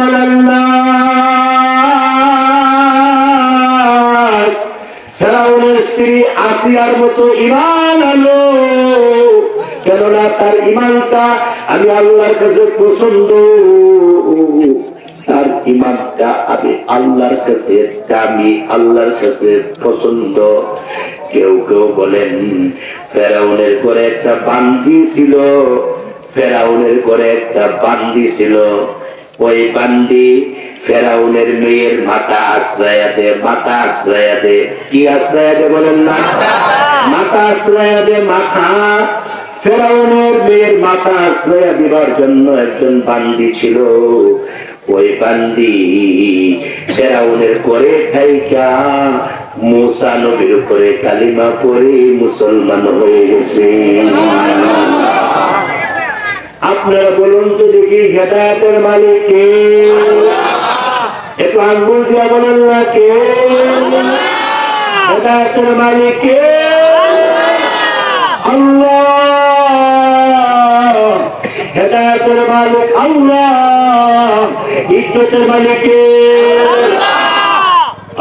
আমানান নাস, ফেরাউনের স্ত্রী আসিয়ার মতো ঈমান আনো, কেননা তার ঈমানটা আমি আল্লাহর কাছে পছন্দ, তার ঈমানটা আমি আল্লাহর কাছে দামি, আল্লাহর কাছে পছন্দ। কেউ কেউ বলেন ফেরাউনের ঘরে একটা বান্দি ছিল, ফেরাউনের ঘরে একটা বান্দি ছিল, ওই বান্দি ফেরাউনের মেয়ের মাথা আশ্রয়া দে, মাথা আশ্রয়া দে, কি আশ্রয়া দে বলেন না, মাথা আশ্রয়া দে, মাথা। ফেরাউনের মেয়ের মাথা আশ্রয়া দিবার জন্য একজন বান্দি ছিল, ওই বান্দি ফেরাউনের করে থাইকা মুসা নবীর উপরে কালিমা পড়ে মুসলমান হয়ে গেছে। আপনারা বলুন তো দেখি হেদায়েতের মালিক কে? একটু আঙ্গুল দিয়া বলেন না কে? হেদায়েতের মালিক কে? আল্লাহ। হেদায়েতের মালিক আল্লাহ, ইজ্জতের মালিক কে?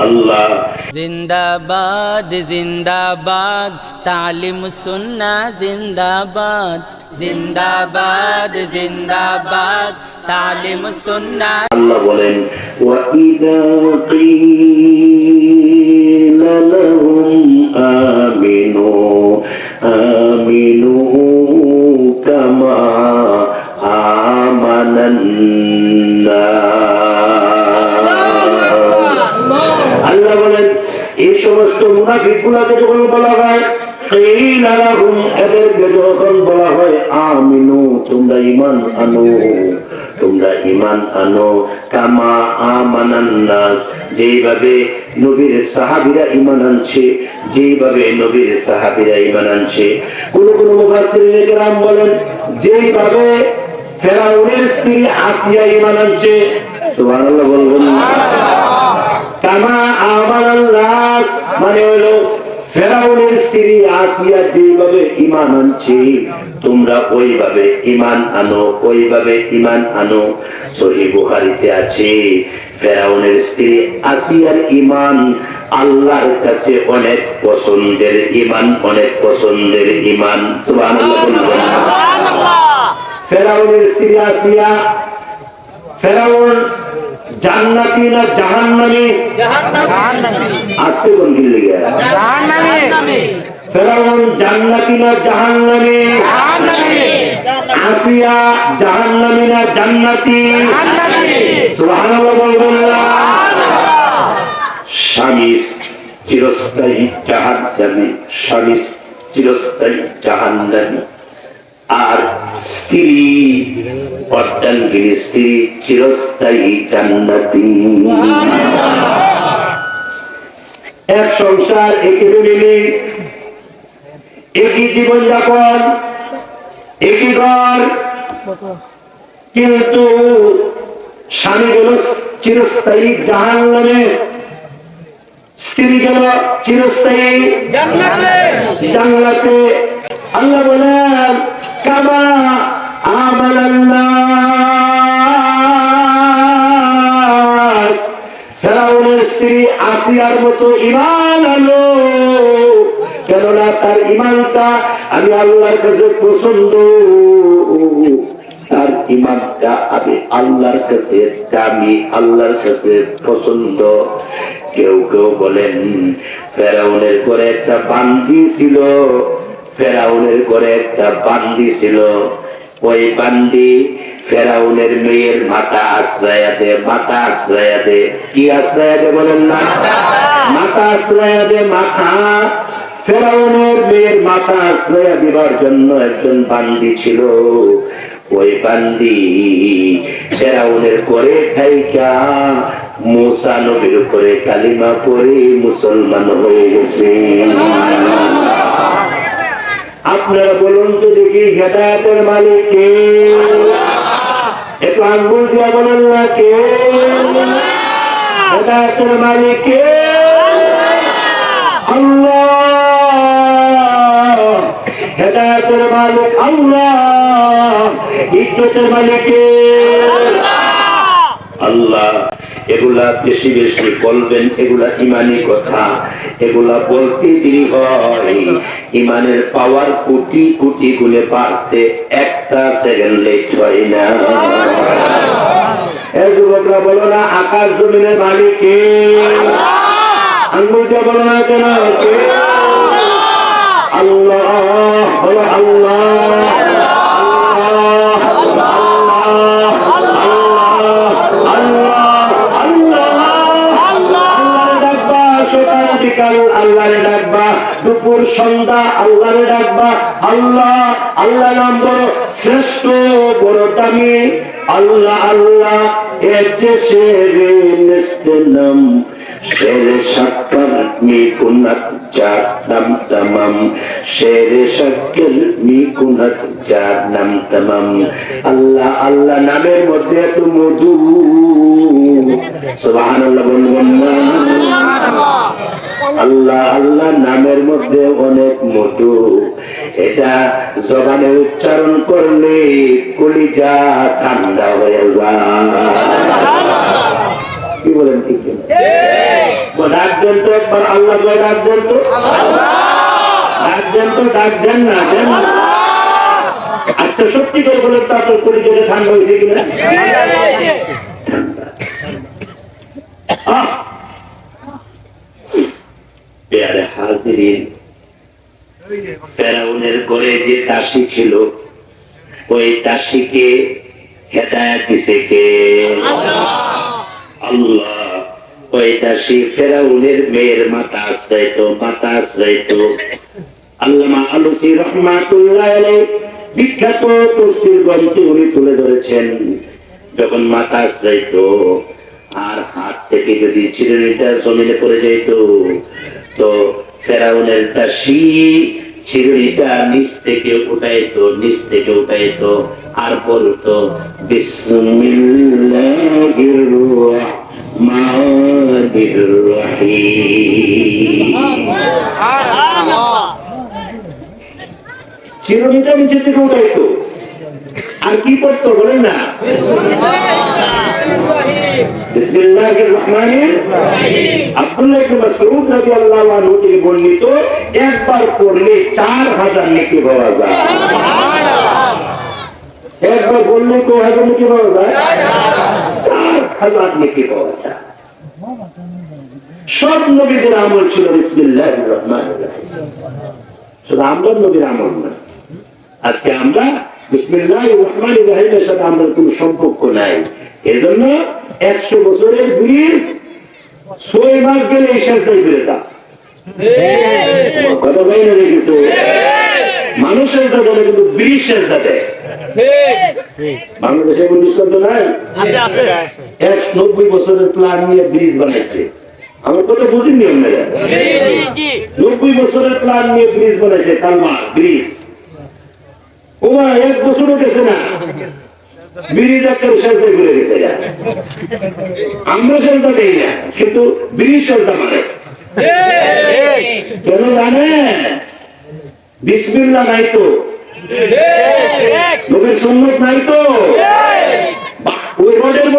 আল্লাহ। जिंदाबाद जिंदाबाद तालिम सुन्ना जिंदाबाद, जिंदाबाद जिंदाबाद तालिम सुन्ना। আল্লাহ বলেন ওয়াইদা কিলা লাহুম আমিনু আমিনু কামা আমানান নাস। আল্লাহ বলেন এই সমস্ত মুনাফিকগুলোকে যখন বলা হয়, কিলা লাহুম, এদেরকে যখন বলা হয় আমিনু, তোমরা ঈমান আনো, তোমরা ঈমান আনো, কামা আমানান নাস, যেভাবে নবীর সাহাবীরা ঈমান আনছে, যেভাবে নবীর সাহাবীরা ঈমান আনছে। কোন কোন মুফাসসিরিনে কেরাম বলেন যেভাবে ফেরাউনের স্ত্রী আসিয়া ঈমান আনছে, সুবহানাল্লাহ বলবেন না? কামা আমানান নাস মানে হলো ফেরাউনের স্ত্রী আসিয়া যেভাবে ঈমান আনছে, তোমরা ওইভাবে ঈমান আনো, ওইভাবে ঈমান আনো। সহিহ বুখারীতে আছে ফেরাউনের স্ত্রী আসিয়ার ঈমান আল্লাহর কাছে অনেক পছন্দের ঈমান, অনেক পছন্দের ঈমান। সুবহানাল্লাহ বলবেন না? ফেরাউনের স্ত্রী আসিয়া, ফেরাউন জান্নাতি না জাহান্নামী? আজকে কোন দিকে গেল? ফেরাউন জান্নাতি না জাহান্নামী? আসিয়া জাহান্নামী না জান্নাতি? সুবহানাল্লাহ বলবেন না? স্বামী চিরস্থায়ী জাহান্নামী, স্বামী চিরস্থায়ী জাহান্নামী, আর স্ত্রী অর্ধাঙ্গিনী স্ত্রী চিরস্থায়ী জান্নাতি। এক সংসার, একই ফ্যামিলি, একই জীবনযাপন, একই ঘর, কিন্তু স্বামী গেল চিরস্থায়ী জাহান্নামে, স্ত্রী গেল চিরস্থায়ী জান্নাতে। আল্লাহ বলেন কামা আমানান নাস, ফেরাউনের স্ত্রী আসিয়ার মতো ঈমান আনো, কেননা তার ঈমানটা আমি আল্লাহর কাছে পছন্দ, তার ঈমানটা আমি আল্লাহর কাছে দামি, আল্লাহর কাছে পছন্দ। কেউ কেউ বলেন ফেরাউনের ঘরে একটা বান্দি ছিল, ফেরাউনের ঘরে একটা বান্দি ছিল, ওই বান্দি ফেরাউনের মেয়ের মাথা আশ্রয়া দে, মাথা আশ্রয়া দে, কি আশ্রয়া দে বলেন না, মাথা আশ্রয়া দে, মাথা। ফেরাউনের মেয়ের মাথা আশ্রয়া দিবার জন্য একজন বান্দি ছিল, ওই বান্দি ফেরাউনের ঘরে থাইকা মুসা নবীর উপরে কালিমা পড়ে মুসলমান হয়ে গেছে। আপনারা বলুন তো দেখি হেদায়েতের মালিক কে? একটু আঙ্গুল দিয়া বলেন না কে? হেদায়েতের মালিক কে? আল্লাহ। হেদায়েতের মালিক আল্লাহ, ইজ্জতের মালিক কে? আল্লাহ এগুলা বেশি বেশি বলবেন, এগুলা ইমানি কথা, এগুলা বলতে দেরি হয়, ইমানের পাওয়ার কোটি কোটি গুণে বাড়তে একটা সেকেন্ড লেট হয় না। এর যুবকরা বলো না আকাশ জমিনের মালিক কে? আঙ্গুল দিয়ে বলো না কেন? আল্লাহ। বলো আল্লাহ। আল্লাহরে ডাকবা, দুপুর সন্ধ্যা আল্লাহরে ডাকবা। আল্লাহ আল্লাহ নাম বড় শ্রেষ্ঠ, বড় দামি। আল্লাহ আল্লাহ এর যে শেরে নিস্তেনাম শেরে শাক্কর মিকুনাত জাহান্নাম তামাম, শেরে শাক্কর মিকুনাত জাহান্নাম তামাম। আল্লাহ আল্লাহ নামের মধ্যে এত মধু, সুবহানাল্লাহ বলবেন না? আল্লাহ আল্লাহ নামের মধ্যে অনেক মধু, এটা জবানে উচ্চারণ করলে কলিজা ঠান্ডা হয়ে যায়। কি বলেন? ঠিক ডাক দেন তো একবার, আল্লাহ ডাক দেন তো, ডাক দেন তো, ডাক দেন না দেন। আচ্ছা সত্যি করে বলেন তো আপনার কলিজাটা ঠান্ডা হয়েছে কিনা? ফেরাউনের ঘরে যে দাসী ছিল, ওই দাসীকে হেদায়েত দিছে কে? আল্লাহ। ওই দাসী ফেরাউনের মেয়ের মাথা আশ্রাইতো। আল্লামা আলুসি রহমাতুল্লাহ আলাইহি বিখ্যাত তাফসীর গ্রন্থে উনি তুলে ধরেছেন, যখন মাথা আশ্রাইতো আর হাত থেকে যদি চিরুনিটা জমিনে পড়ে যেত, তো ফেরাউনের দাসী চিরুনিটা নিচ থেকে উঠাইতো আর বলতো বিসমিল্লাহির রাহমানির রাহিম। চিরুনিটা নিচে থেকে উঠাইতো আর কি করতো বলেন না? বিসমিল্লাহির রাহমানির রাহিম। আব্দুল্লাহ ইবনে মাসউদ রাদিয়াল্লাহু আনহু থেকে বর্ণিত, একবার পড়লে 4000 নেকি পাওয়া যায়। একবার বললে তো 1000 নেকি পাওয়া যায়, 4000 নেকি পাওয়া যায়। সব নবীদের আমল ছিল বিসমিল্লাহির রাহমানির রাহিম, শুধু আমরা নবীর আমল না। আজকে আমরা বিসমিল্লাহির রাহমানির রাহিমের সাথে আমাদের কোনো সম্পর্ক নাই। এজন্য 100 বছরের ব্রিজ 6 মাস গেলে এই শেষদায় ফিরে যা। কথা বাইরে রেখেছো, মানুষের দাদা কিন্তু ব্রিজ শেষদা দেয়। বাংলাদেশে এমন দৃষ্টান্ত নাই? 90 বছরের প্ল্যান নিয়ে ব্রিজ বানাইছে। আমার কথা বুঝিনি আপনারা? 90 বছরের প্ল্যান নিয়ে ব্রিজ বানাইছে, কালমার ব্রিজ। ওমা 1 বছরও গেছে না, ব্রিজ একটা শেষদায় ফিরে গেছে। আমরা শেষদা দেই না, কিন্তু ব্রিজ শেষদা মানে কেন জানে? বিসমিল্লাহ নাই তো, নবীর সুন্নাত নাই তো, ওই রডের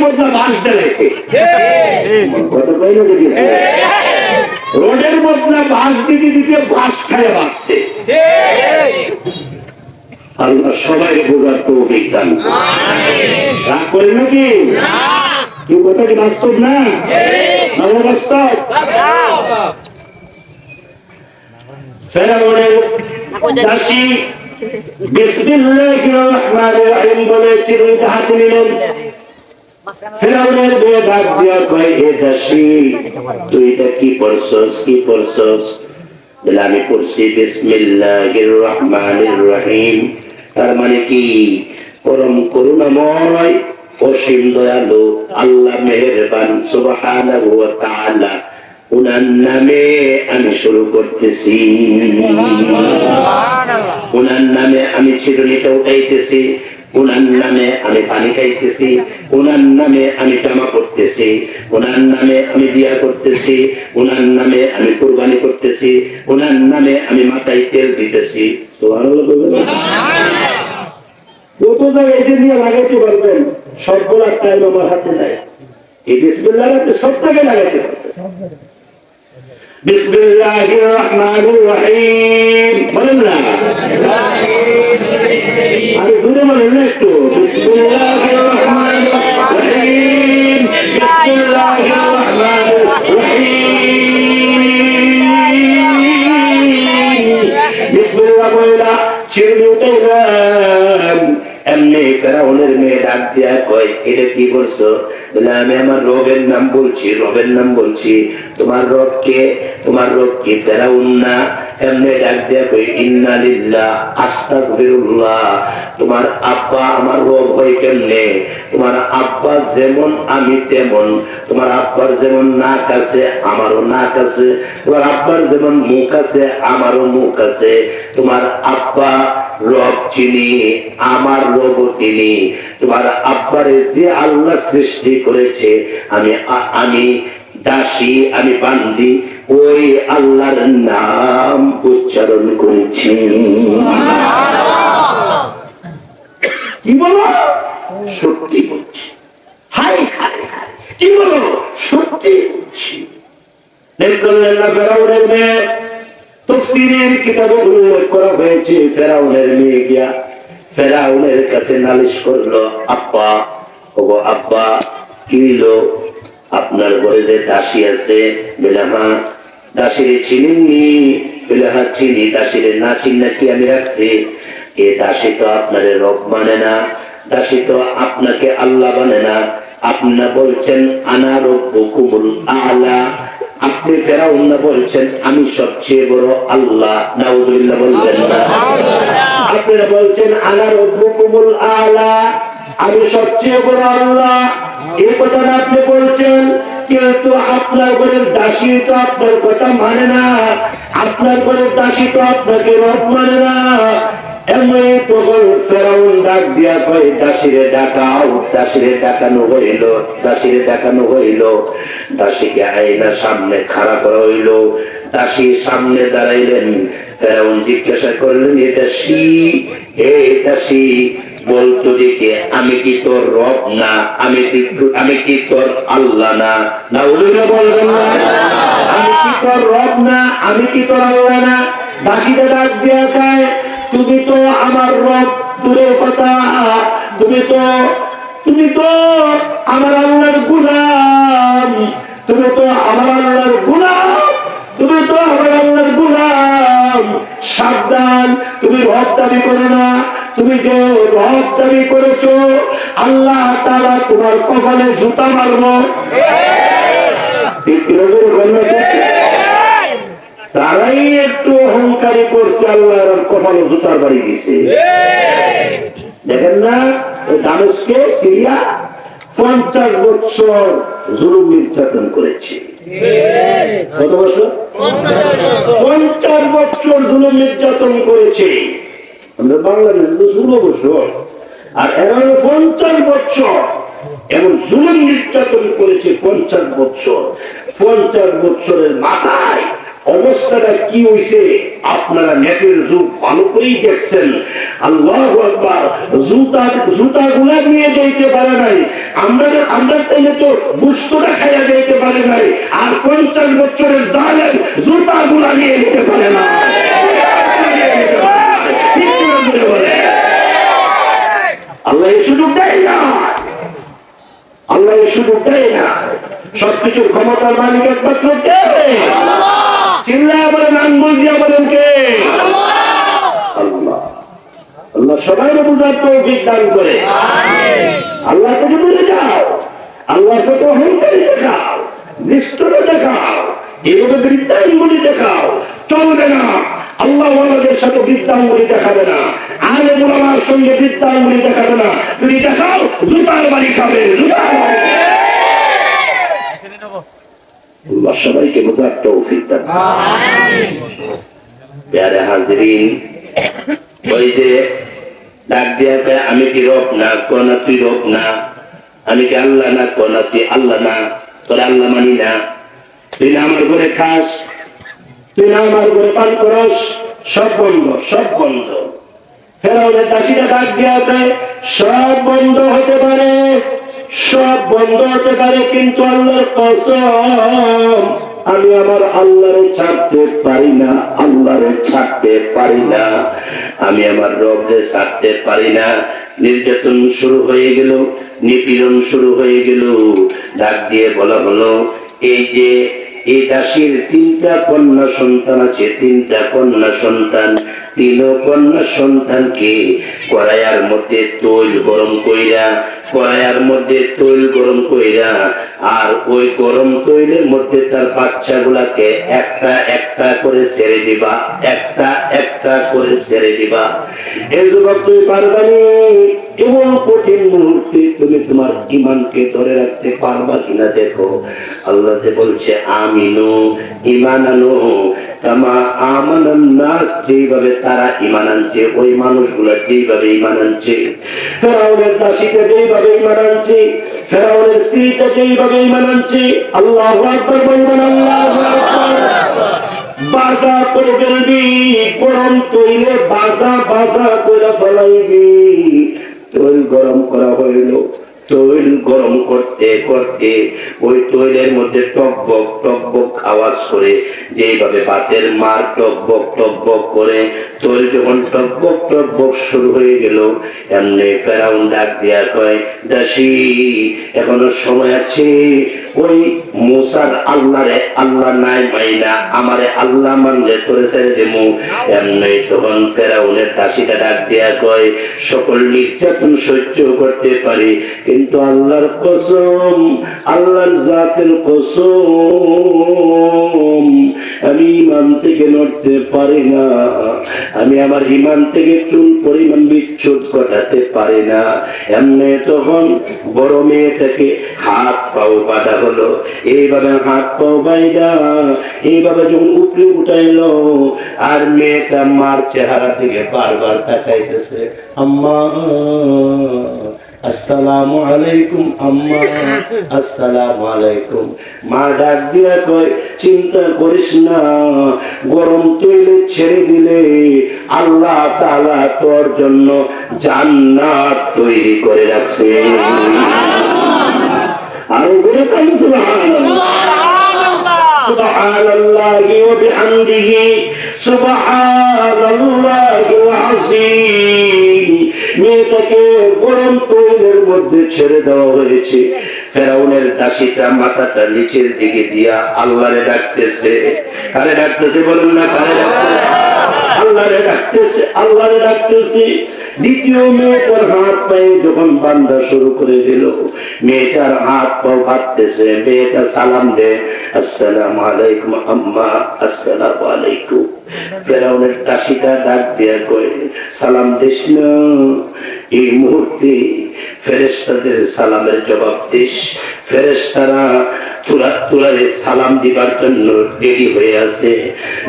মধ্যে বাঁশ দিয়েছে। রডের মধ্যে বাঁশ দিতে বাঁশ খায় বাঁচছে। আল্লাহ সবাই বোঝার তৌফিক দান করুন। রাগ করে নাকি? কি কথা কি বাস্তব না? বাস্তব। ফেরাউনের দাসী বিসমিল্লাহির রাহমানির রাহিম বলে চিরুনিটা হাতে নিলেন। ফেরাউনের মেয়ে ডাক দিয়া কয়, এ দাসী তুই এটা কি পড়ছস? বলে আমি পড়ছি বিসমিল্লাহির রাহমানির রাহিম। তার মানে কি? পরম করুণাময় অসীম দয়ালু আল্লাহ মেহেরবান সুবহানাহু ওয়া তাআলা, উনার নামে আমি শুরু করতেছি। উনার নামে আমি চিরুনিটা উঠাইতেছি, উনার নামে আমি পানি খাইতেছি, উনার নামে আমি জামা পড়তেছি, উনার নামে আমি বিয়া করতেছি, উনার নামে আমি কুরবানি করতেছি, উনার নামে আমি মাথায় তেল দিতেছি। সুবহানাল্লাহ। যত জায়গায় যে নিয়ে লাগাইতে পারবেন সবগুলা টাইম আমার হাতে নাই। এই বিসমিল্লাহ আপনি সব জায়গায় লাগাইতে পারবেন। বিসমিল্লাহির রহমানির রহিম বলেন না, আরে জোরে বলেন না একটু। বিসমিল্লাহির রহমানির রহিম, বিসমিল্লাহির রহমানির রহিম। বিসমিল্লাহ বইলা ছিড়ে উঠাইলাম। এমনি ফেরাউনের মেয়ে ডাক দিয়া কয়, এটা কি করছো? বলে আমি আমার রবের নাম বলছি, রবের নাম বলছি। তোমার রব কে? তোমার রব কি ফেরাউন না? এমনি ডাক দিয়া কয়, ইন্না লিল্লাহ আস্তাগফিরুল্লাহ। তোমার আব্বা আমার রব হয় কেমনে? তোমার আব্বা যেমন আমি তেমন। তোমার আব্বার যেমন নাক আছে আমারও নাক আছে, তোমার আব্বার যেমন মুখ আছে আমারও মুখ আছে। তোমার আব্বা রব চিনি, আমার রব তিনি। তোমার আব্বারে যে আল্লাহ সৃষ্টি করেছে, আমি দাসী, আমি বান্দি, ওই আল্লাহর নাম উচ্চারণ করেছি। কি বলো? সত্যি বলছি। হাই হাই হাই, কি বলো? সত্যি বলছি। ফেরাউনের মেয়ে, তাফসীরের কিতাবে উল্লেখ করা হয়েছে, ফেরাউনের মেয়ে গিয়া ফেরাউনের কাছে নালিশ করলো, আব্বা, ওগো আব্বা, কি হলো? আপনার ঘরে যে দাসী আছে? বলে হ্যাঁ। দাসীরে চিনেননি? বলে হ্যাঁ চিনি। দাসীরে না চিন্না কি আমি রাখছি? এ দাসী তো আপনার রব মানে না, দাসী তো আপনাকে আল্লাহ মানে না। আপনি বলছেন আনা রব্বুকুমুল আ'লা, আপনি ফেরাউন না বলছেন আমি সবচেয়ে বড় আল্লাহ। নাউযুবিল্লাহ বলবেন না। আপনারা বলছেন আনা রব্বুকুমুল আ'লা, আমি সবচেয়ে বড় আল্লাহ, এই কথাটা আপনি বলছেন। কিন্তু আপনার ঘরের দাসী তো আপনার কথা মানে না, আপনার ঘরের দাসী তো আপনাকে রব মানে না। এমনি তখন ফেরাউন ডাক দিয়া কয়, দাসীরে ডাকাও। দাসীরে ডাকানো হইল, দাসীরে ডাকানো হইল। দাসীকে আয়নার সামনে খাড়া করা হইল। দাসী সামনে দাঁড়াইলেন। ফেরাউন জিজ্ঞাসা করলেন, এ দাসী, এ দাসী বলতো দেখে আমি কি তোর রব না? আমি কি তোর আল্লাহ না? না ওগুলো বলবেন না। আমি কি তোর রব না? আমি কি তোর আল্লাহ না? দাসীটা ডাক দিয়া কয়, তুমি তো আমার রব দূরের কথা, তুমি তো আমার আল্লাহর গোলাম, তুমি তো আমার আল্লাহর গোলাম, তুমি তো আমার আল্লাহর গোলাম। সাবধান, তুমি রব দাবি করো না। তুমি যে রব দাবি করেছো, আল্লাহ তাআলা তোমার কপালে জুতা মারবো। তারাই একটু অহংকারী করছে, আল্লাহর কপালে জুতার বাড়ি দিছে। দেখেন না, দামেস্কে সিরিয়া 50 বছর জুলুম নির্যাতন করেছে। কত বছর? 50 বছর জুলুম নির্যাতন করেছে। আমরা বাংলাদেশে তো 16 বছর, আর এরা 50 বছর এমন জুলুম নির্যাতন করেছে। 50 বছর, 50 বছরের মাথায় অবস্থাটা কি হয়েছে আপনারা নেটের যুগ ভালো করেই দেখছেন। আল্লাহু আকবার, জুতা গুলা নিয়ে যেতে পারে নাই, আমরা তাইলে তো গুস্তটা খাইয়া যেতে পারে নাই, আর 50 বছরের জালেম জুতা গুলা নিয়ে যেতে পারে না। আল্লাহ এই সুযোগ দেয় না, আল্লাহ এই সুযোগ দেয় না। সবকিছুর ক্ষমতার মালিক একমাত্র কে? চিল্লায় বলেন, আঙ্গুল দিয়া বলেন কে? আল্লাহ। আল্লাহ সবাই বুঝার তৌফিক দান করে। আল্লাহকে যদি বলে যাও, আল্লাহকে তো অহংকারী দেখাও, নিষ্ঠুর দেখাও, এভাবে বৃদ্ধাঙ্গুলি দেখাও, চলবে না। আল্লাহ ওয়ালাদের সাথে বৃদ্ধাঙ্গুলি দেখাবে না, আলেম ওলামার সঙ্গে বৃদ্ধাঙ্গুলি দেখাবে না। যদি দেখাও জুতার বাড়ি খাবে। আল্লাহ সবাইকে বুঝার তৌফিক দান। প্যারে হাজিরিন, ওই যে ডাক দিয়া আমি কি রব না? কোনা তুই রব না। আমি কি আল্লাহ না? কোনা তুই আল্লাহ না। তোর আল্লাহ মানি না। তুই না আমার ঘরে খাস, তুই না আমার ঘরে পান করস, সব বন্ধ, সব বন্ধ। ফেরাউনের দাসীটা ডাক দিয়া দেয়, সব বন্ধ হতে পারে, সব বন্ধ হতে পারে, কিন্তু আল্লাহর কসম আমি আমার আল্লাহরে ছাড়তে পারি না, আল্লাহরে ছাড়তে পারি না, আমি আমার রবরে ছাড়তে পারি না। নির্যাতন শুরু হয়ে গেল, নিপীড়ন শুরু হয়ে গেল। ডাক দিয়ে বলা হলো, এই যে এই দাসীর 3টা কন্যা সন্তান আছে, 3টা কন্যা সন্তান, 3 কন্যা সন্তানকে কড়াইয়ের মধ্যে তৈল গরম কইরা, কড়াইয়ের মধ্যে তৈল গরম কইরা, আর ওই গরম তৈলের মধ্যে তার বাচ্চাগুলাকে একটা একটা করে ছেড়ে দিবা, একটা একটা করে ছেড়ে দিবা। এই যুবক তুমি পারবানি? এমন কঠিন মুহূর্তে তুমি তোমার ঈমানকে ধরে রাখতে পারবা কিনা দেখো। আল্লাহ যে বলছে আমিনু, ঈমান আনো কামা আমানান নাস, যেভাবে তারা ঈমান আনছে, ওই মানুষগুলা যেভাবে ঈমান আনছে, ফেরাউনের দাসীটা যেভাবে ঈমান আনছে, ফেরাউনের স্ত্রীটা যেভাবে ঈমান আনছে, আল্লাহু আকবার বলবেন, আল্লাহু আকবার। বাজা করে ফেলবি, গরম তৈলে বাজা বাজা করে ফেলাইবি। তৈল গরম করা হইল, তৈল গরম করতে করতে ওই তৈলের মধ্যে টকবক টকবক আওয়াজ করে, যেভাবে ভাতের মার টকবক টকবক করে তৈল যখন টকবক টকবক শুরু হয়ে গেল, এমনি ফেরাউন ডাক দিয়া কয়, দাসী এখনো সময় আছে, ওই মুসার আল্লাহরে আল্লাহ নাই মাইনা আমারে আল্লাহ মানলে করে ছেড়ে দেবো। এমনি তখন ফেরাউনের দাসীটা ডাক দিয়া কয়, সকল নির্যাতন সহ্য করতে পারি, কিন্তু আল্লাহর কসম, আল্লাহর জাতের কসম, আমি ঈমান থেকে নড়তে পারি না, আমি আমার ঈমান থেকে চুল পরিমাণ বিচ্ছুত ঘটাতে পারি না। এমনি তখন বড় মেয়েটাকে হাত পাও বাঁধা হলো, এইভাবে হাত পাও বাইদা এইভাবে যখন উপরে উঠাইলো, আর মেয়েটা মার চেহারা দিকে বারবার তাকাইতেছে, আম্মা আসসালামু আলাইকুম, আম্মা আসসালামু আলাইকুম। মা ডাক দিয়া কয়, চিন্তা করিস না, গরম তৈলে ছেড়ে দিলে আল্লাহ তাআলা তোর জন্য জান্নাত তৈরি করে রাখছে। আর বলে কই সুবহানাল্লাহ, সুবহানাল্লাহি ওয়া বিহামদিহি, সুবহানাল্লাহিল আযীম। মেয়েটাকে গরম তৈলের মধ্যে ছেড়ে দেওয়া হয়েছে। ফেরাউনের দাসীটা মাথাটা নিচের দিকে দিয়া আল্লাহরে ডাকতেছে। কারে ডাকতেছে বলুন না, কারে ডাকতেছে? আল্লাহরে ডাকতেছে, আল্লাহরে ডাকতেছে। দ্বিতীয় মেয়েটার হাত পায়ে যখন বান্ধা শুরু করে দিল, মেয়েটার হাত পাও বাঁধতেছে, মেয়েটা সালাম দেয়, আসসালামু আলাইকুম আম্মা, আসসালামু আলাইকুম। ফেরাউনের দাসীটা ডাক দিয়া কয়, সালাম দিস না, এই মুহূর্তে ফেরেশতাদের সালামের জবাব দিস। ফেরেশতারা তুলারে সালাম দিবার জন্য রেডি হয়ে আছে।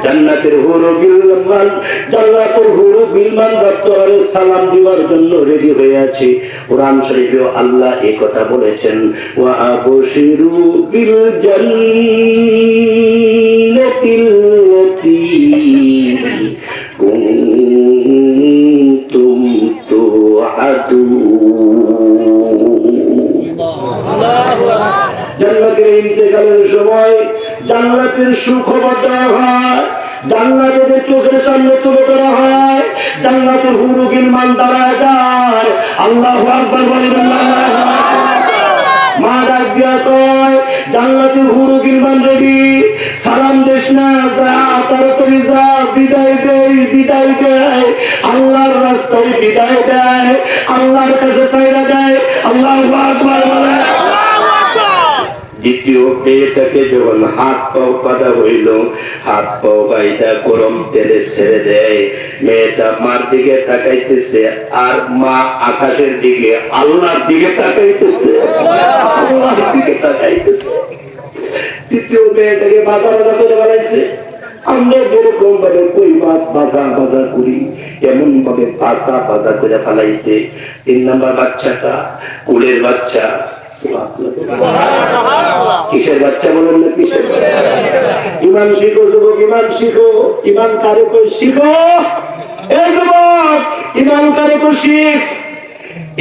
জান্নাতের হুরু গিলমান, জান্নাতের হুরু গিলমান তোরে সালাম দিবার জন্য রেডি হয়ে আছে। কোরআন শরীফে আল্লাহ এই কথা বলেছেন, ওয়া আবশিরু বিল জান্নাতিল লাতী কুনতুম তুআদুন। জান্নাতের ইন্তেকালের সময় জান্নাতের সুখবর দেওয়া হয়, জান্নাতের চোখের সামনে তুলে ধরা হয়, জান্নাতের হুরু গিলমান দাঁড়ায় যায়। আল্লাহু আকবার বলেন। মা ডাক দিয়া কয়, জান্নাতের হুরু গিলমান রেডি, সালাম দিস না, যা তাড়াতাড়ি যা, বিদায় দেয়, বিদায় দেয়, আল্লাহর রাস্তায় বিদায় দেয়, আল্লাহর কাছে ছাইড়া দেয়। আল্লাহু আকবার বলে। দ্বিতীয় মেয়েটাকে যখন হাত পাও বাঁধা হইল, হাত পাও বাইদা গরম তেলে ছেড়ে দেয়। মেয়েটা মার দিকে তাকাইতেছে, আর মা আকাশের দিকে আল্লাহর দিকে তাকাইতেছে, আল্লাহর দিকে তাকাইতেছে। তৃতীয় মেয়েটাকে বাঁধা বাঁধা করে বেড়াইছে। আমরা যেরকম ভাবে কই মাছ বাজা বাজা করি, এমন ভাবে বাজা বাজা করে ফেলাইছে। 3 নম্বর বাচ্চাটা কুলের বাচ্চা। কিসের বাচ্চা বলেন না, কিসের? ইমান শিখো যুবক, ইমান শিখো। ইমান কারে কই শিখো? এই যুবক ইমানকারী খুশি।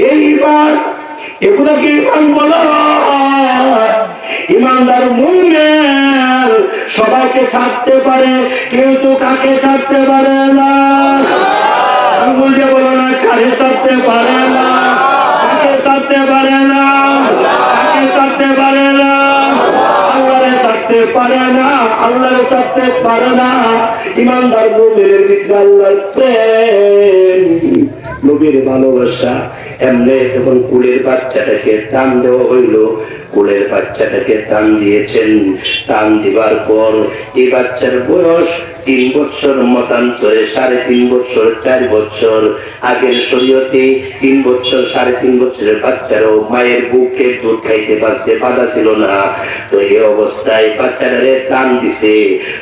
এই ইমান, এগুলাকে ইমান বলা হয়। ইমানদার মুমিন সবাইকে ছাড়তে পারে, কিন্তু কাকে ছাড়তে পারে না? আঙ্গুল দিয়ে বলো না, কারে ছাড়তে পারে না? কাকে ছাড়তে পারে না? কাকে ছাড়তে পারে না? আল্লাহরে ছাড়তে পারে না, আল্লাহরে ছাড়তে পারে না। ইমানদার মুমিনের ভিতরে আল্লাহর প্রেম, নবীর ভালোবাসা। এমনি যখন কুলের বাচ্চাটাকে টান দেওয়া হইল, কুলের বাচ্চাটাকে টান দিয়েছেন। টান দিবার পর এই বাচ্চার বয়স 3 বছর, মতান্তরে 3.5 বছর, 4 বছর। আগের শরীয়তে 3 বছর 3.5 বছরের বাচ্চারও মায়ের বুকে দুধ খাইতে পারছে, বাধা ছিল না। তো এই অবস্থায় বাচ্চাটারে টান দিছে।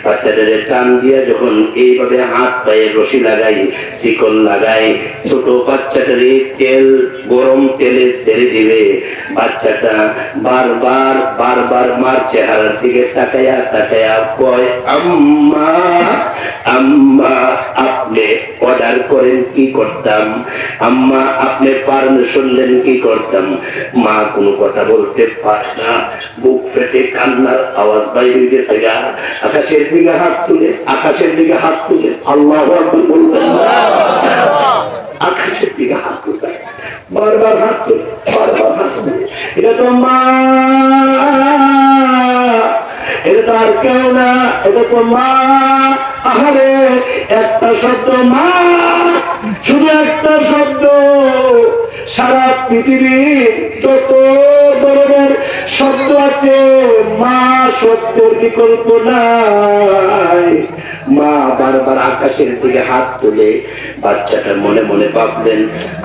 বাচ্চাটারে টান দিয়া যখন এইভাবে হাত পায়ে রশি লাগাই, শিকল লাগাই, ছোট বাচ্চাটারে তেল, গরম তেলে ছেড়ে দিবে। বাচ্চাটা বারবার বারবার মার চেহারার দিকে তাকায়া তাকায়া কয়, আম্মা আম্মা, আপনি অর্ডার করেন কি করতাম? আম্মা আপনি পারমিশন দেন কি করতাম? মা কোনো কথা বলতে পারে না, বুক ফেটে কান্নার আওয়াজ বাইরে গেছে গা। আকাশের দিকে হাত তুলে, আকাশের দিকে হাত তুলে আল্লাহু আকবার বললেন। আকাশের দিকে হাত তুলে, বারবার হাত তুলে, বারবার হাত তুলে। এটা তো মা, এটা তো আর কেউ না, এটা তো মা। আহারে, একটা শব্দ মা, শুধু একটা শব্দ। সারা পৃথিবীর যত ধরনের শব্দ আছে, মা শব্দের বিকল্প নাই। মা বারবার আকাশের দিকে হাত তুলে। বাচ্চাটা মনে মনে ভাবলেন,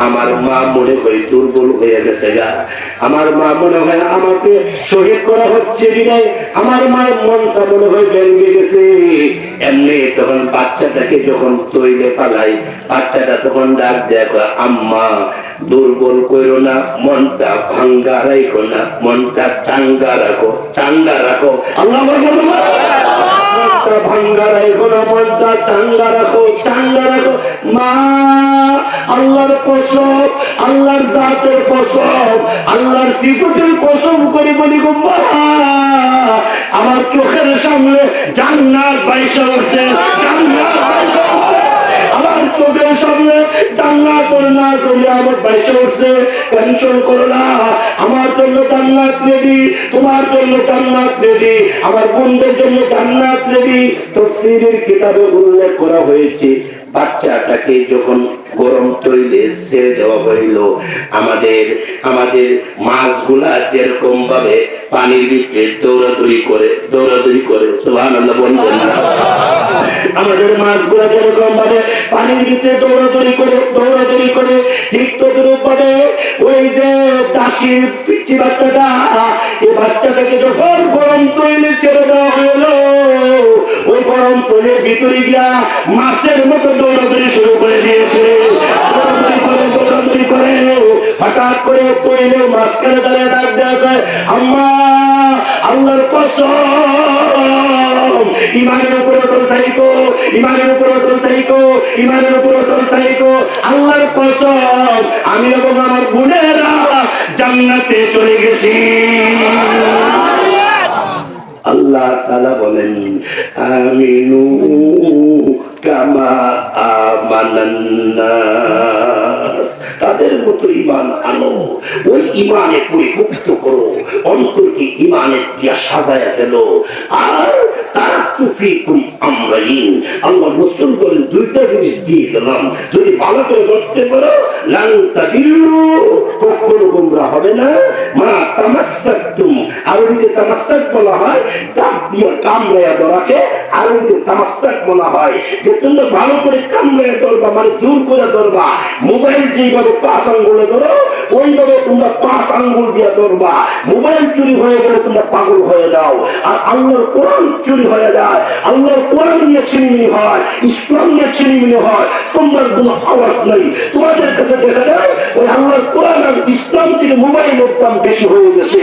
আমার মা মনে হয় দুর্বল হয়ে গেছে গা, আমার মা মনে হয় আমাকে শহীদ করা হচ্ছে বিদায় আমার মার মনটা মনে হয় ভেঙে গেছে। এমনি তখন বাচ্চাটাকে যখন তৈলে ফালাই, বাচ্চাটা তখন ডাক দেয়, আম্মা দুর্বল করো না, মনটা ভাঙ্গা রাখো না, মনটা চাঙ্গা রাখো, চাঙ্গা রাখো। আল্লাহ ভাঙ্গা রাখো না, মনটা চাঙ্গা রাখো, চাঙ্গা রাখো। মা আল্লাহর কসম, আল্লাহর জাতের কসম, আল্লাহর সিফাতের কসম করে বলি গো মা, আমার চোখের সামনে জান্নাত বাইসা উঠছে, জান্নাত বাইসা উঠছে। আমার চোখের সামনে জান্নাতের না তুমি আমার বাইসা উঠছে। টেনশন করো না, আমার জন্য জান্নাত রেডি, তোমার জন্য জান্নাত রেডি, আমার বোনদের জন্য জান্নাত রেডি। তাফসীরের কিতাবে উল্লেখ করা হয়েছে, বাচ্চাটাকে যখন গরম তৈলে ছেড়ে দেওয়া হইল, আমাদের মাছগুলা যেরকম ভাবে পানির ভিতরে দৌড়াদৌড়ি করে সুবহানাল্লাহ বলবেন না, আমাদের মাছগুলা যেরকম ভাবে পানির ভিতরে দৌড়াদৌড়ি করে ঠিক তদ্রুপ ভাবে ওই যে দাসীর পিচ্চি বাচ্চাটা, এই বাচ্চাটাকে যখন গরম তৈলে ছেড়ে দেওয়া হইল, ওই গরম তৈলের ভিতরে গিয়া মাছের মতো দৌড়াদৌড়ি শুরু করে দিয়েছে। দৌড়াদৌড়ি করে হঠাৎ করে তৈলের মাঝখানে দাঁড়িয়ে ডাক দেওয়া যায়, আম্মা আল্লাহর কসম, ইমানের উপর অটল থাইকো, ইমানের উপর অটল থাইকো, ইমানের উপর অটল থাইকো। আল্লাহর কসম, আমি এবং আমার বোনেরা জান্নাতে চলে গেছি। আল্লাহ তাআলা বলেন, আমিনু কামা আমানান নাস, তাদের মতো ঈমান আনো, ওই ঈমানে পরিপুষ্ট করো, অন্তরকে ঈমানের দিয়া সাজায়া ফেলো। আর তারাকতু ফীকুম আমরাইন, আল্লাহ রাসূল বলেন দুইটা জিনিস দিয়ে দিলাম, যদি ভালো করে ধরতে পারো লান তাদিল্লু, কখনো গোমরা হবে না। মা তামাসসাকতুম, আরবিতে তামাসসাক বলা হয় কামড়ায়া ধরাকে, আরবিতে তামাসসাক বলা হয় যে তোমরা ভালো করে কামড়ায়া ধরবা, মানে জোর করে ধরবা। মোবাইল যেভাবে 5 আঙ্গুলে ধরো, ওইভাবে তোমরা 5 আঙ্গুল দিয়ে ধরবা। মোবাইল চুরি হয়ে গেলে তোমরা পাগল হয়ে যাও, আর আল্লাহর কোরআন চুরি হয়ে যায়, আল্লাহর কোরআন নিয়ে ছিনিমিনি হয়, ইসলাম নিয়ে ছিনিমিনি হয়, তোমার কোনো আওয়াজ নাই। তোমাদের কাছে দেখা যায় ওই আল্লাহর কোরআন আর ইসলাম থেকে কিন্তু মোবাইলের দাম বেশি হয়ে গেছে।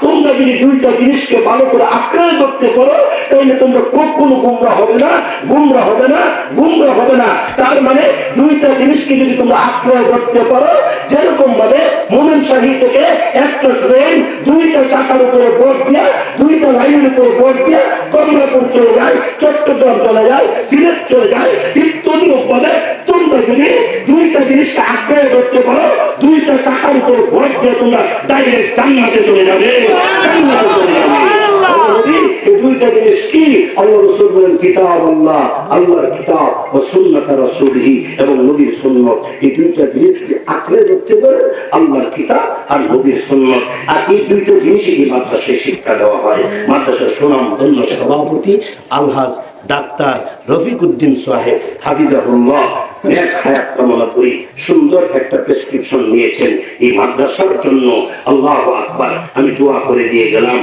তোমরা যদি দুইটা জিনিসকে ভালো করে আঁকড়ে করতে পারো তাহলে তোমরা কখনো গুমরাহ হবে না, গুমরাহ হবে না, গুমরাহ হবে না। তার মানে দুইটা জিনিসকে যদি তোমরা আঁকড়ে করতে পারো, যেরকম ভাবে মোমেন শাহী থেকে একটা ট্রেন দুইটা চাকার উপরে বোর্ড দিয়া, দুইটা লাইনের উপরে বোর্ড দিয়া কমলাপুর চলে যায়, চট্টগ্রাম চলে যায়, সিলেট চলে যায়, ইত্যাদি ভাবে তোমরা যদি দুইটা জিনিসকে আঁকড়ে করতে পারো, দুইটা চাকার উপরে ভোট দিয়ে তোমরা ডাইরেক্ট জান্নাতে চলে যাবে, জান্নাতে চলে যাবে। এই দুইটা জিনিস কি? আল্লাহ রাসূল বলেন কিতাব আল্লাহ, আল্লাহর কিতাব ও সুন্নাত রাসূলিহি, এবং নবীর সুন্নাত। এই দুইটা জিনিস যদি আঁকড়ে ধরতে পারে, আল্লাহর কিতাব আর নবীর সুন্নাত, আর এই দুইটা জিনিস এই মাদ্রাসায় শিক্ষা দেওয়া হয়। মাদ্রাসার সুনামধন্য সভাপতি আলহাজ ডাক্তার রফিক উদ্দিন সাহেব হাফিজাহুল্লাহ নেক হায়াত কামনা করি, সুন্দর একটা প্রেসক্রিপশন নিয়েছেন এই মাদ্রাসার জন্য। আল্লাহু আকবার। আমি দোয়া করে দিয়ে গেলাম।